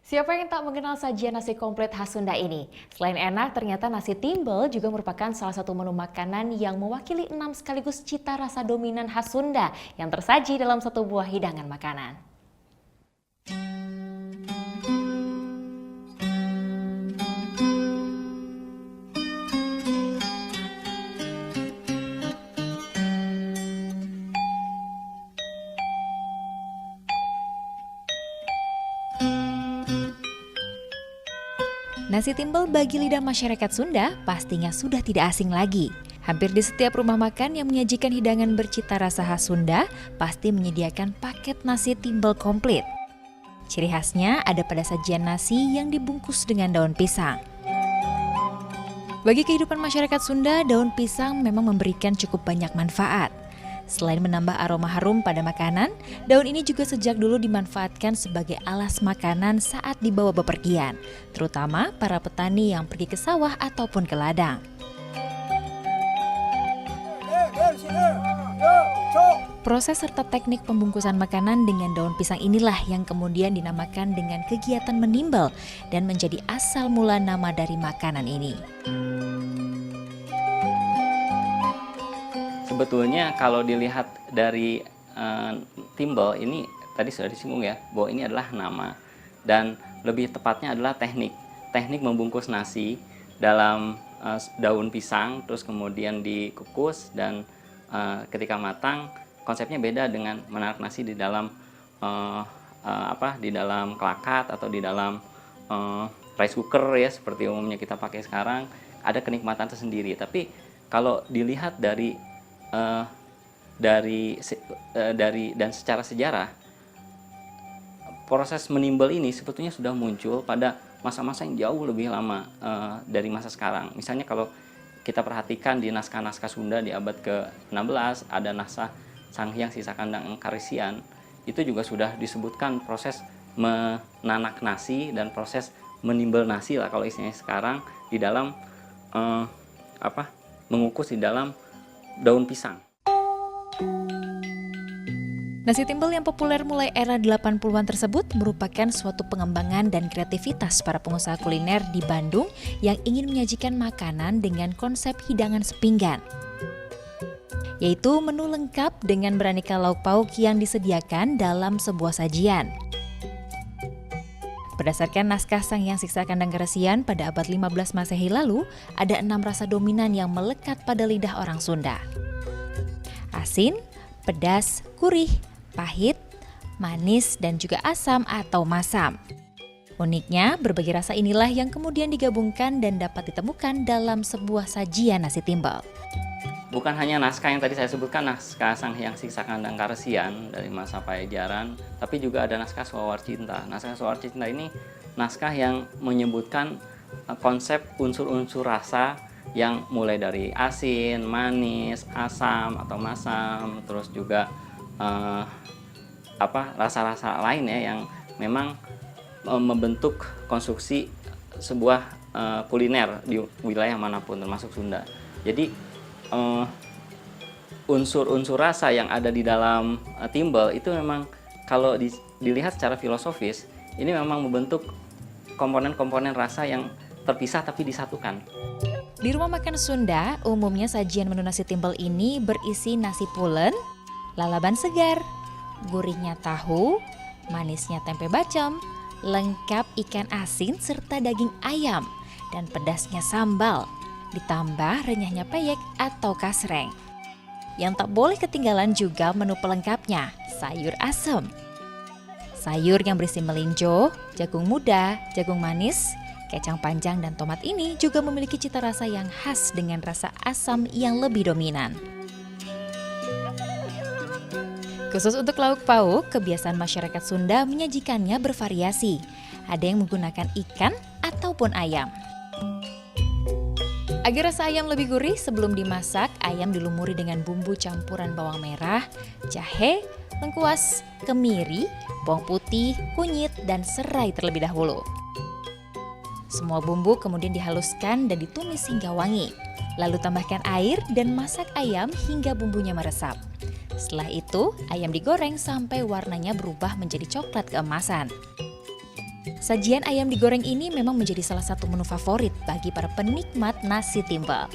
Siapa yang tak mengenal sajian nasi komplit khas Sunda ini? Selain enak, ternyata nasi timbel juga merupakan salah satu menu makanan yang mewakili 6 sekaligus cita rasa dominan khas Sunda yang tersaji dalam satu buah hidangan makanan. Nasi timbel bagi lidah masyarakat Sunda pastinya sudah tidak asing lagi. Hampir di setiap rumah makan yang menyajikan hidangan bercita rasa khas Sunda pasti menyediakan paket nasi timbel komplit. Ciri khasnya ada pada sajian nasi yang dibungkus dengan daun pisang. Bagi kehidupan masyarakat Sunda, daun pisang memang memberikan cukup banyak manfaat. Selain menambah aroma harum pada makanan, daun ini juga sejak dulu dimanfaatkan sebagai alas makanan saat dibawa bepergian, terutama para petani yang pergi ke sawah ataupun ke ladang. Proses serta teknik pembungkusan makanan dengan daun pisang inilah yang kemudian dinamakan dengan kegiatan menimbel dan menjadi asal mula nama dari makanan ini. Sebetulnya kalau dilihat dari timbel ini tadi sudah disinggung ya, bahwa ini adalah nama dan lebih tepatnya adalah teknik membungkus nasi dalam daun pisang, terus kemudian dikukus dan ketika matang konsepnya beda dengan menaruh nasi di dalam di dalam kelakat atau di dalam rice cooker ya seperti umumnya kita pakai sekarang. Ada kenikmatan tersendiri, tapi kalau dilihat dari dan secara sejarah, proses menimbel ini sebetulnya sudah muncul pada masa-masa yang jauh lebih lama dari masa sekarang. Misalnya kalau kita perhatikan di naskah-naskah Sunda di abad ke-16, ada naskah Sanghyang Sisa Kandang Karisian, itu juga sudah disebutkan proses menanak nasi dan proses menimbel nasi lah kalau istilahnya sekarang di dalam mengukus di dalam daun pisang. Nasi timbel yang populer mulai era 80-an tersebut merupakan suatu pengembangan dan kreativitas para pengusaha kuliner di Bandung yang ingin menyajikan makanan dengan konsep hidangan sepinggan, yaitu menu lengkap dengan beraneka lauk pauk yang disediakan dalam sebuah sajian. Berdasarkan naskah Sanghyang Siksa Kandang Karesian pada abad 15 Masehi lalu, ada 6 rasa dominan yang melekat pada lidah orang Sunda. Asin, pedas, gurih, pahit, manis, dan juga asam atau masam. Uniknya, berbagai rasa inilah yang kemudian digabungkan dan dapat ditemukan dalam sebuah sajian nasi timbel. Bukan hanya naskah yang tadi saya sebutkan, naskah Sanghyang Siksa Kandang Karesian dari masa Pajajaran, tapi juga ada naskah Swawar Cinta. Naskah Swawar Cinta ini naskah yang menyebutkan konsep unsur-unsur rasa yang mulai dari asin, manis, asam atau masam, terus juga rasa-rasa lain ya yang memang membentuk konstruksi sebuah kuliner di wilayah manapun termasuk Sunda. Jadi unsur-unsur rasa yang ada di dalam timbel itu memang kalau dilihat secara filosofis ini memang membentuk komponen-komponen rasa yang terpisah tapi disatukan. Di rumah makan Sunda, umumnya sajian menu nasi timbel ini berisi nasi pulen, lalaban segar, gurihnya tahu, manisnya tempe bacem, lengkap ikan asin serta daging ayam, dan pedasnya sambal, ditambah renyahnya peyek atau kasreng. Yang tak boleh ketinggalan juga menu pelengkapnya, sayur asem. Sayur yang berisi melinjo, jagung muda, jagung manis, kacang panjang dan tomat ini juga memiliki cita rasa yang khas dengan rasa asam yang lebih dominan. Khusus untuk lauk pauk, kebiasaan masyarakat Sunda menyajikannya bervariasi. Ada yang menggunakan ikan ataupun ayam. Agar rasa ayam lebih gurih, sebelum dimasak, ayam dilumuri dengan bumbu campuran bawang merah, jahe, lengkuas, kemiri, bawang putih, kunyit, dan serai terlebih dahulu. Semua bumbu kemudian dihaluskan dan ditumis hingga wangi. Lalu tambahkan air dan masak ayam hingga bumbunya meresap. Setelah itu, ayam digoreng sampai warnanya berubah menjadi coklat keemasan. Sajian ayam digoreng ini memang menjadi salah satu menu favorit bagi para penikmat nasi timbel.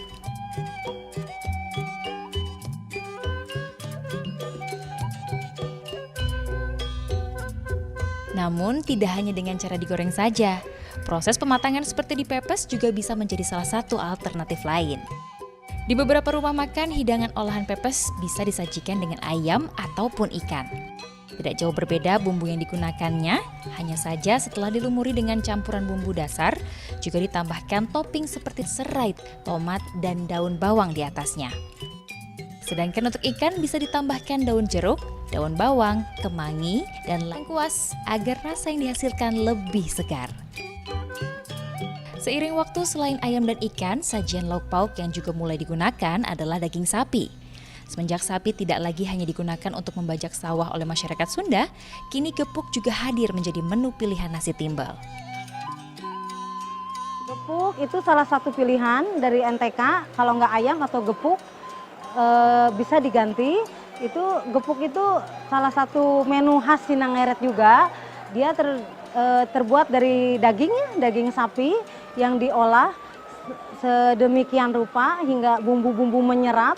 Namun tidak hanya dengan cara digoreng saja, proses pematangan seperti dipepes juga bisa menjadi salah satu alternatif lain. Di beberapa rumah makan, hidangan olahan pepes bisa disajikan dengan ayam ataupun ikan. Tidak jauh berbeda bumbu yang digunakannya, hanya saja setelah dilumuri dengan campuran bumbu dasar, juga ditambahkan topping seperti serai, tomat, dan daun bawang di atasnya. Sedangkan untuk ikan bisa ditambahkan daun jeruk, daun bawang, kemangi, dan lengkuas agar rasa yang dihasilkan lebih segar. Seiring waktu, selain ayam dan ikan, sajian lauk pauk yang juga mulai digunakan adalah daging sapi. Semenjak sapi tidak lagi hanya digunakan untuk membajak sawah oleh masyarakat Sunda, kini gepuk juga hadir menjadi menu pilihan nasi timbel. Gepuk itu salah satu pilihan dari NTK, kalau nggak ayam atau gepuk bisa diganti. Gepuk itu salah satu menu khas Sinangeret juga. Dia terbuat dari daging sapi yang diolah sedemikian rupa hingga bumbu-bumbu menyerap.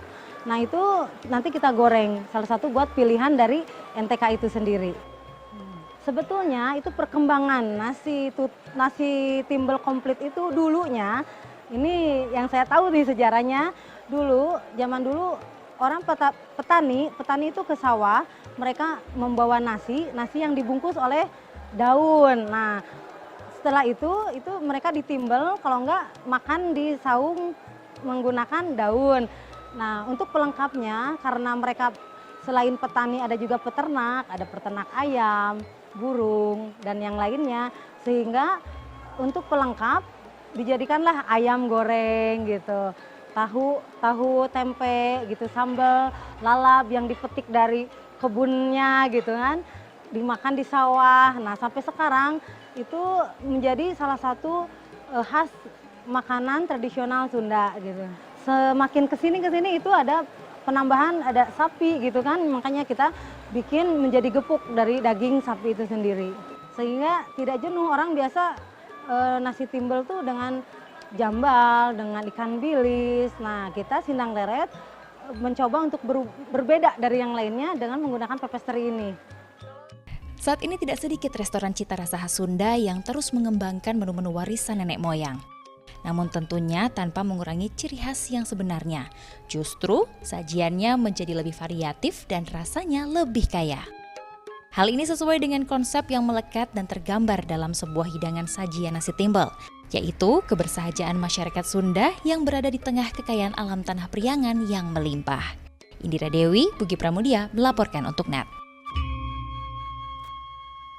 Nah itu nanti kita goreng, salah satu buat pilihan dari NTK itu sendiri. Sebetulnya itu perkembangan nasi timbel komplit itu dulunya, ini yang saya tahu nih sejarahnya, zaman dulu orang petani itu ke sawah, mereka membawa nasi yang dibungkus oleh daun. Nah setelah itu mereka ditimbel, kalau enggak makan di saung menggunakan daun. Nah untuk pelengkapnya, karena mereka selain petani ada juga peternak, ada peternak ayam, burung, dan yang lainnya. Sehingga untuk pelengkap dijadikanlah ayam goreng gitu, tahu tempe gitu, sambal lalap yang dipetik dari kebunnya gitu kan, dimakan di sawah. Nah sampai sekarang itu menjadi salah satu khas makanan tradisional Sunda gitu. Semakin kesini itu ada penambahan, ada sapi gitu kan, makanya kita bikin menjadi gepuk dari daging sapi itu sendiri. Sehingga tidak jenuh, orang biasa nasi timbel tuh dengan jambal, dengan ikan bilis. Nah kita Sinangeret mencoba untuk berbeda dari yang lainnya dengan menggunakan pepes teri ini. Saat ini tidak sedikit restoran cita rasa khas Sunda yang terus mengembangkan menu-menu warisan nenek moyang. Namun tentunya tanpa mengurangi ciri khas yang sebenarnya. Justru sajiannya menjadi lebih variatif dan rasanya lebih kaya. Hal ini sesuai dengan konsep yang melekat dan tergambar dalam sebuah hidangan sajian nasi timbel, yaitu kebersahajaan masyarakat Sunda yang berada di tengah kekayaan alam tanah Priangan yang melimpah. Indira Dewi, Bugi Pramudia melaporkan untuk NET.